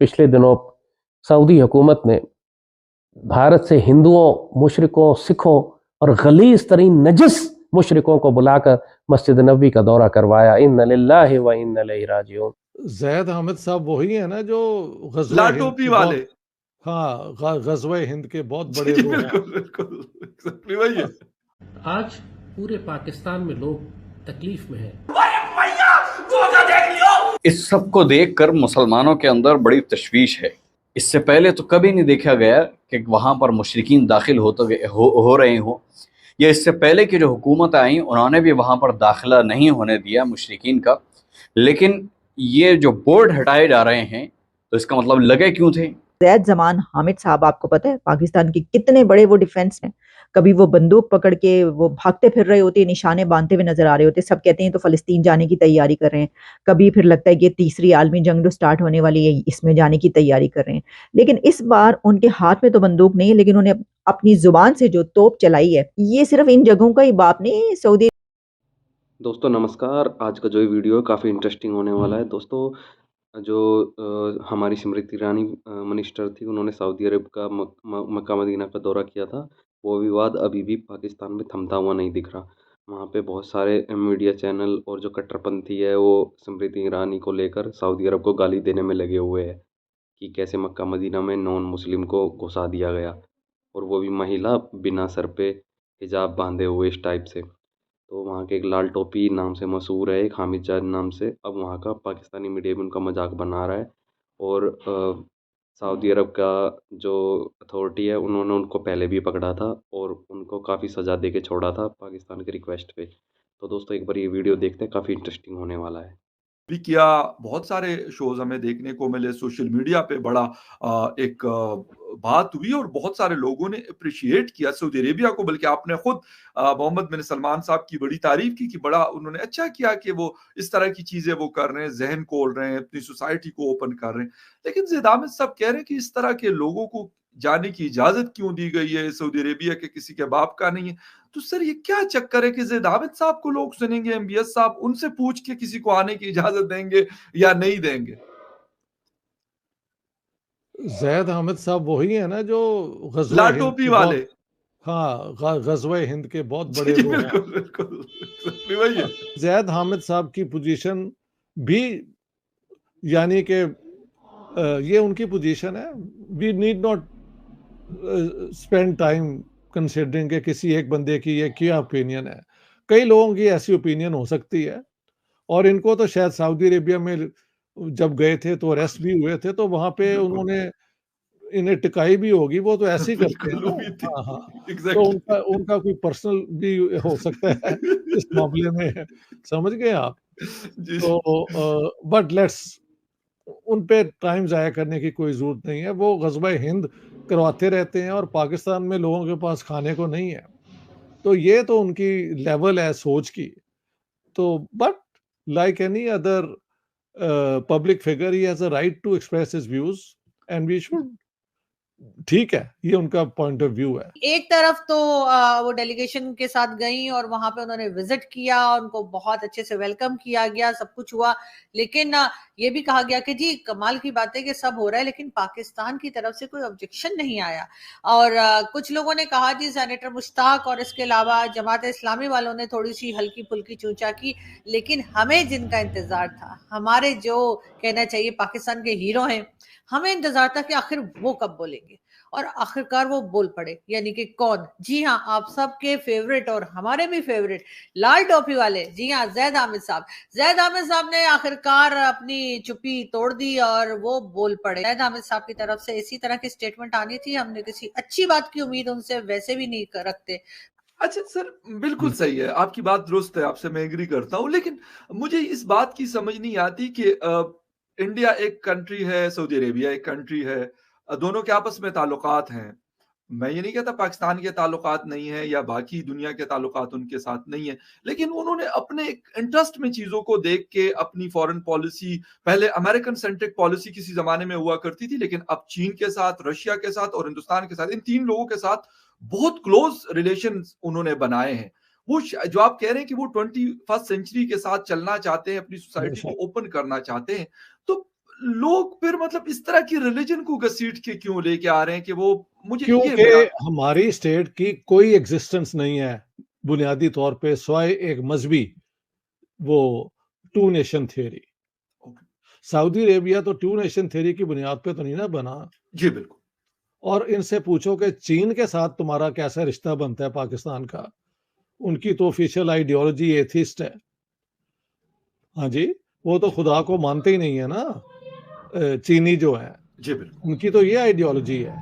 पिछले दिनों सऊदी हुकूमत ने भारत से हिंदुओं, मुशरिकों, सिखों और गलीज तरीन नजस मुशरिकों को बुलाकर मस्जिद नबी का दौरा करवाया। इन्ना लिल्लाहि व इन्ना इलैहि राजिऊन। जैद हामिद साहब वही है ना जो ला गजवा हिंद टोपी के वाले। बहुत, हाँ, गजवा हिंद के बहुत जी बड़े जी, वो हैं। बिल्कुल बिल्कुल, एग्जैक्टली वही है। आज पूरे पाकिस्तान में लोग तकलीफ में हैं। इस सब को देखकर मुसलमानों के अंदर बड़ी तशवीश है। इससे पहले तो कभी नहीं देखा गया कि वहाँ पर मुशरिकीन दाखिल हो रहे हों, या इससे पहले की जो हुकूमत आई उन्होंने भी वहाँ पर दाखिला नहीं होने दिया मुशरिकीन का। लेकिन ये जो बोर्ड हटाए जा रहे हैं तो इसका मतलब लगे क्यों थे? जैद जमान हामिद साहब, आपको पता है पाकिस्तान के कितने बड़े वो डिफेंस हैं। कभी वो बंदूक पकड़ के वो भागते फिर रहे होते, निशाने बांधते हुए नजर आ रहे होते, सब कहते हैं तो फलस्तीन जाने की तैयारी कर रहे हैं। कभी फिर लगता है कि तीसरी आलमी जंग जो स्टार्ट होने वाली है इसमें जाने की तैयारी कर रहे हैं। लेकिन इस बार उनके हाथ में तो बंदूक नहीं है, लेकिन उन्हें अपनी जुबान से जो तोप चलाई है, ये सिर्फ इन जगहों का ही बाप नहीं, सऊदी। दोस्तों नमस्कार। आज का जो ये वीडियो है काफ़ी इंटरेस्टिंग होने वाला है। दोस्तों जो हमारी स्मृति ईरानी मिनिस्टर थी, उन्होंने सऊदी अरब का मक्का मदीना का दौरा किया था। वो विवाद अभी भी पाकिस्तान में थमता हुआ नहीं दिख रहा। वहाँ पे बहुत सारे मीडिया चैनल और जो कट्टरपंथी है वो स्मृति ईरानी को लेकर सऊदी अरब को गाली देने में लगे हुए हैं कि कैसे मक्का मदीना में नॉन मुस्लिम को घुसा दिया गया, और वो भी महिला बिना सर पे हिजाब बांधे हुए इस टाइप से। तो वहाँ के एक लाल टोपी नाम से मशहूर है, एक हामिद जाद नाम से, अब वहाँ का पाकिस्तानी मीडिया भी उनका मजाक बना रहा है। और सऊदी अरब का जो अथॉरिटी है उन्होंने उनको पहले भी पकड़ा था और उनको काफ़ी सज़ा दे के छोड़ा था पाकिस्तान के रिक्वेस्ट पे। तो दोस्तों एक बार ये वीडियो देखते हैं, काफ़ी इंटरेस्टिंग होने वाला है। भी किया, बहुत सारे शोज हमें देखने को मिले, सोशल मीडिया पे बड़ा एक बात हुई और बहुत सारे लोगों ने अप्रिशिएट किया सऊदी अरेबिया को। बल्कि आपने खुद मोहम्मद बिन सलमान साहब की बड़ी तारीफ की कि बड़ा उन्होंने अच्छा किया कि वो इस तरह की चीजें वो कर रहे हैं, जहन खोल रहे हैं, अपनी सोसाइटी को ओपन कर रहे हैं। लेकिन ज़ैद हामिद साहब कह रहे हैं कि इस तरह के लोगों को जाने की इजाजत क्यों दी गई है, सऊदी अरेबिया के किसी के बाप का नहीं है। तो सर ये क्या चक्कर है कि ज़ैद हामिद साहब को लोग सुनेंगे, एमबीएस साहब उनसे पूछ के किसी को आने की इजाजत देंगे या नहीं देंगे? जैद हामिद साहब वही है ना जो गजवा ला हिंद टोपी के वाले। बहुत, हाँ, गजवा हिंद के बहुत जी बड़े जी, वो हैं। बिल्कुल बिल्कुल, एग्जैक्टली वही है। जैद हामिद साहब की पोजीशन भी, यानी कि ये उनकी पोजीशन है। We need not spend time considering के किसी एक बंदे की ये क्या ओपिनियन है। कई लोगों की ऐसी ओपिनियन हो सकती है, और इनको तो शायद सऊदी अरेबिया में जब गए थे तो अरेस्ट भी हुए थे, तो वहाँ पे बिल्कुल, उन्होंने इन्हें टिकाई भी होगी, वो तो ऐसे ही करते हैं बिल्कुल ना। हुई थी, हाँ, हाँ। तो एग्जैक्टली। उनका उनका कोई पर्सनल भी हो सकता है इस मामले में, समझ गए आप? जी तो बट लेट्स, उन पे टाइम ज़ाया करने की कोई ज़रूरत नहीं है। वो ग़ज़वा हिंद करवाते रहते हैं और पाकिस्तान में लोगों के पास खाने को नहीं है। तो ये तो उनकी लेवल है सोच की। तो but like any other public figure, he has a right to express his views, and we should, ठीक है, ये उनका पॉइंट ऑफ व्यू है। एक तरफ तो वो डेलीगेशन के साथ गई और वहां पे उन्होंने विजिट किया, उनको बहुत अच्छे से वेलकम किया गया, सब कुछ हुआ। लेकिन ये भी कहा गया कि जी कमाल की बात है कि सब हो रहा है, लेकिन पाकिस्तान की तरफ से कोई ऑब्जेक्शन नहीं आया। और कुछ लोगों ने कहा जी सेनेटर मुश्ताक और इसके अलावा जमात इस्लामी वालों ने थोड़ी सी हल्की फुल्की चूचा की, लेकिन हमें जिनका इंतजार था, हमारे जो कहना चाहिए पाकिस्तान के हीरो हैं, हमें इंतजार था कि आखिर वो कब बोलेंगे, और आखिरकार वो बोल पड़े। यानी कि कौन? जी हाँ, आप सबके फेवरेट और हमारे भी फेवरेट लाल टोपी वाले, जी हाँ, जैद हामिद साहब। जैद हामिद साहब ने आखिरकार अपनी चुप्पी तोड़ दी और वो बोल पड़े। जैद हामिद साहब की तरफ से इसी तरह की स्टेटमेंट आनी थी, हमने किसी अच्छी बात की उम्मीद उनसे वैसे भी नहीं रखते। अच्छा सर, बिल्कुल सही है, आपकी बात दुरुस्त है, आपसे मैं एग्री करता हूँ। लेकिन मुझे इस बात की समझ नहीं आती कि इंडिया एक कंट्री है, सऊदी अरेबिया एक कंट्री है, दोनों के आपस में ताल्लुकात हैं। मैं ये नहीं कहता पाकिस्तान के ताल्लुकात नहीं है या बाकी दुनिया के ताल्लुकात उनके साथ नहीं है, लेकिन उन्होंने अपने एक इंटरेस्ट में चीज़ों को देख के अपनी फॉरेन पॉलिसी, पहले अमेरिकन सेंट्रिक पॉलिसी किसी ज़माने में हुआ करती थी, लेकिन अब चीन के साथ, रशिया के साथ और हिंदुस्तान के साथ, इन 3 लोगों के साथ बहुत क्लोज रिलेशंस उन्होंने बनाए हैं। वो जो आप कह रहे हैं कि वो 21st सेंचुरी के साथ चलना चाहते हैं, अपनी सोसाइटी को बेशक। ओपन करना चाहते हैं, तो लोग फिर मतलब इस तरह की रिलीजन को घसीट के क्यों लेके आ रहे हैं कि वो मुझे ये क्योंकि मेरा हमारी स्टेट की कोई एग्जिस्टेंस नहीं है बुनियादी तौर पे सिवाय एक मजहबी वो two nation theory. Okay, Saudi Arabia तो टू नेशन थ्योरी की बुनियाद पे तो नहीं ना बना। जी बिल्कुल, और इनसे पूछो कि चीन के साथ तुम्हारा कैसा रिश्ता बनता है पाकिस्तान का। उनकी तो ऑफिशियल आइडियोलॉजी एथिस्ट है। हाँ जी, वो तो खुदा को मानते ही नहीं है ना। चीनी जो है जी बिल्कुल, उनकी तो ये आइडियोलॉजी है।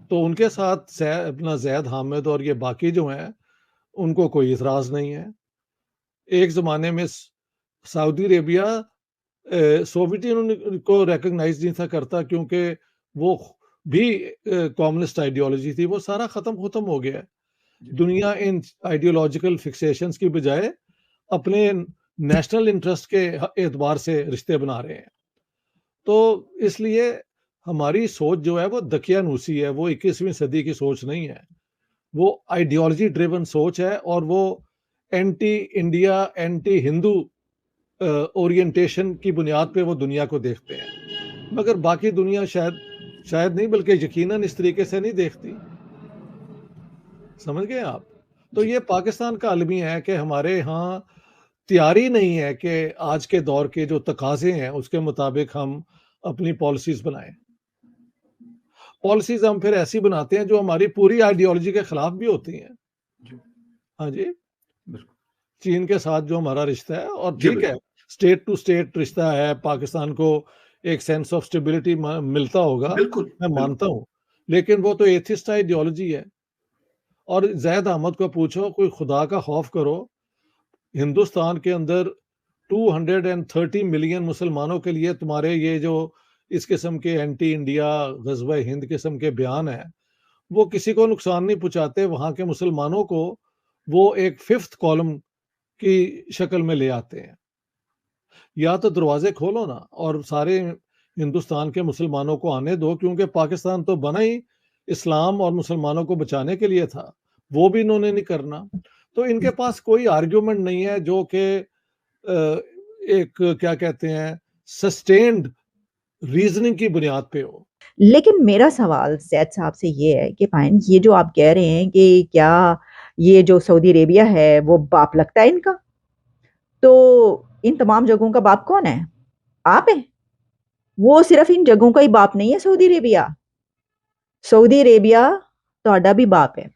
तो उनके साथ अपना जैद हामिद और ये बाकी जो हैं उनको कोई इतराज नहीं है। एक जमाने में सऊदी अरेबिया सोवियत यूनियन को रिकॉग्नाइज नहीं था करता क्योंकि वो भी कम्युनिस्ट आइडियोलॉजी थी। वो सारा खत्म हो गया है। जी, दुनिया इन आइडियोलॉजिकल फिक्सेशंस की बजाय अपने नेशनल इंटरेस्ट के एतबार से रिश्ते बना रहे हैं। तो इसलिए हमारी सोच जो है वो दकियानूसी है। वो 21वीं सदी की सोच नहीं है। वो आइडियोलॉजी ड्रिवन सोच है और वो anti India, anti Hindu orientation की बुनियाद पे वो दुनिया को देखते हैं। मगर बाकी दुनिया शायद नहीं बल्कि यकीनन इस तरीके से नहीं देखती। समझ गए आप? तो जी, ये पाकिस्तान का अलमिया है कि हमारे यहाँ तैयारी नहीं है कि आज के दौर के जो तकाज़े हैं उसके मुताबिक हम अपनी पॉलिसीज़ बनाएँ। पॉलिसीज़ हम फिर ऐसी बनाते हैं जो हमारी पूरी आइडियोलॉजी के खिलाफ भी होती हैं। जी, हाँ जी, बिल्कुल, चीन के साथ जो हमारा रिश्ता है और जी ठीक है, बिल्कुल, स्टेट टू स्टेट रिश्ता है, पाकिस्तान को एक सेंस ऑफ स्टेबिलिटी मिलता होगा, बिल्कुल, मैं बिल्कुल, मानता हूँ। लेकिन वो तो एथिस्ट आइडियोलॉजी है। और ज़ैद अहमद को पूछो, कोई खुदा का खौफ करो। हिंदुस्तान के अंदर 230 मिलियन मुसलमानों के लिए तुम्हारे ये जो इस किस्म के एंटी इंडिया, ग़ज़वा हिंद किस्म के बयान हैं, वो किसी को नुकसान नहीं पहुँचाते। वहाँ के मुसलमानों को वो एक फिफ्थ कॉलम की शक्ल में ले आते हैं। या तो दरवाजे खोलो ना और सारे हिंदुस्तान के मुसलमानों को आने दो, क्योंकि पाकिस्तान तो बना ही इस्लाम और मुसलमानों को बचाने के लिए था। वो भी इन्होंने नहीं करना। तो इनके पास कोई आर्ग्यूमेंट नहीं है जो कि एक क्या कहते हैं सस्टेन्ड रीजनिंग की बुनियाद पे हो। लेकिन मेरा सवाल ज़ैद साहब से ये है कि पाइन ये जो आप कह रहे हैं कि क्या ये जो सऊदी अरेबिया है वो बाप लगता है इनका? तो इन तमाम जगहों का बाप कौन है? आप हैं। वो सिर्फ इन जगहों का ही बाप नहीं है सऊदी अरेबिया। सऊदी अरेबिया ਤੁਹਾਡਾ भी बाप है।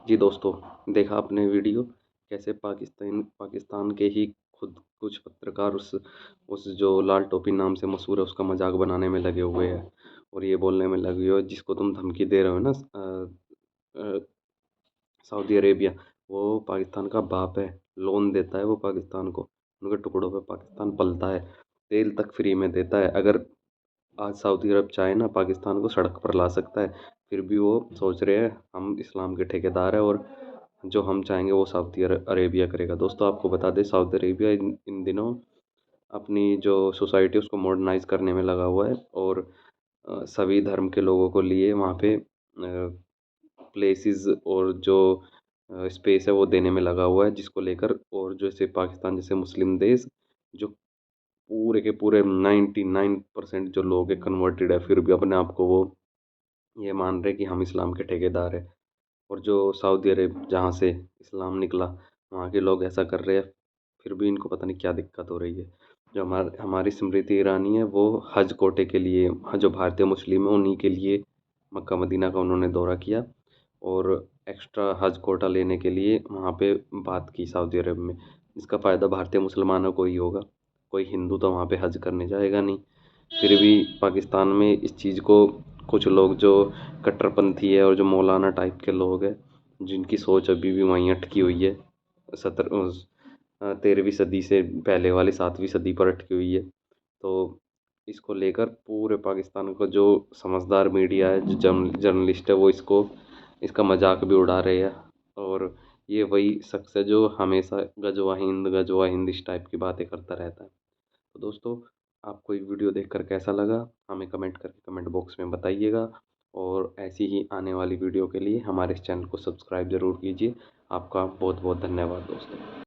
जी दोस्तों, देखा आपने वीडियो कैसे पाकिस्तान के ही खुद कुछ पत्रकार उस जो लाल टोपी नाम से मशहूर है उसका मजाक बनाने में लगे हुए हैं और ये बोलने में लगे हुए हैं जिसको तुम धमकी दे रहे हो ना, अ, सऊदी अरेबिया, वो पाकिस्तान का बाप है। लोन देता है वो पाकिस्तान को, उनके टुकड़ों पे पाकिस्तान पलता है, तेल तक फ्री में देता है। अगर आज सऊदी अरब चाहे ना पाकिस्तान को सड़क पर ला सकता है, फिर भी वो सोच रहे हैं हम इस्लाम के ठेकेदार हैं और जो हम चाहेंगे वो सऊदी अरेबिया करेगा। दोस्तों आपको बता दें सऊदी अरेबिया इन दिनों अपनी जो सोसाइटी है उसको मॉडर्नाइज करने में लगा हुआ है और सभी धर्म के लोगों को लिए वहाँ पे प्लेसेस और जो स्पेस है वो देने में लगा हुआ है, जिसको लेकर और जैसे पाकिस्तान जैसे मुस्लिम देश जो पूरे के पूरे 99% जो लोग हैं कन्वर्टेड है, फिर भी अपने आप को वो ये मान रहे कि हम इस्लाम के ठेकेदार हैं। और जो सऊदी अरब जहाँ से इस्लाम निकला वहाँ के लोग ऐसा कर रहे हैं, फिर भी इनको पता नहीं क्या दिक्कत हो रही है। जो हमारी स्मृति ईरानी है वो हज कोटे के लिए, जो भारतीय मुस्लिम है उन्हीं के लिए मक्का मदीना का उन्होंने दौरा किया और एक्स्ट्रा हज कोटा लेने के लिए वहाँ पे बात की सऊदी अरब में, जिसका फ़ायदा भारतीय मुसलमानों को ही होगा। कोई हिंदू तो वहाँ पे हज करने जाएगा नहीं। फिर भी पाकिस्तान में इस चीज़ को कुछ लोग जो कट्टरपंथी है और जो मौलाना टाइप के लोग हैं जिनकी सोच अभी भी वहीं अटकी हुई है 13वीं सदी से पहले वाली 7वीं सदी पर अटकी हुई है। तो इसको लेकर पूरे पाकिस्तान को जो समझदार मीडिया है, जो जर्नलिस्ट है, वो इसका मजाक भी उड़ा रहे हैं और ये वही शख्स है जो हमेशा गजवा हिंद इस टाइप की बातें करता रहता है। तो दोस्तों आपको ये वीडियो देखकर कैसा लगा हमें कमेंट करके कमेंट बॉक्स में बताइएगा और ऐसी ही आने वाली वीडियो के लिए हमारे इस चैनल को सब्सक्राइब ज़रूर कीजिए। आपका बहुत बहुत धन्यवाद दोस्तों।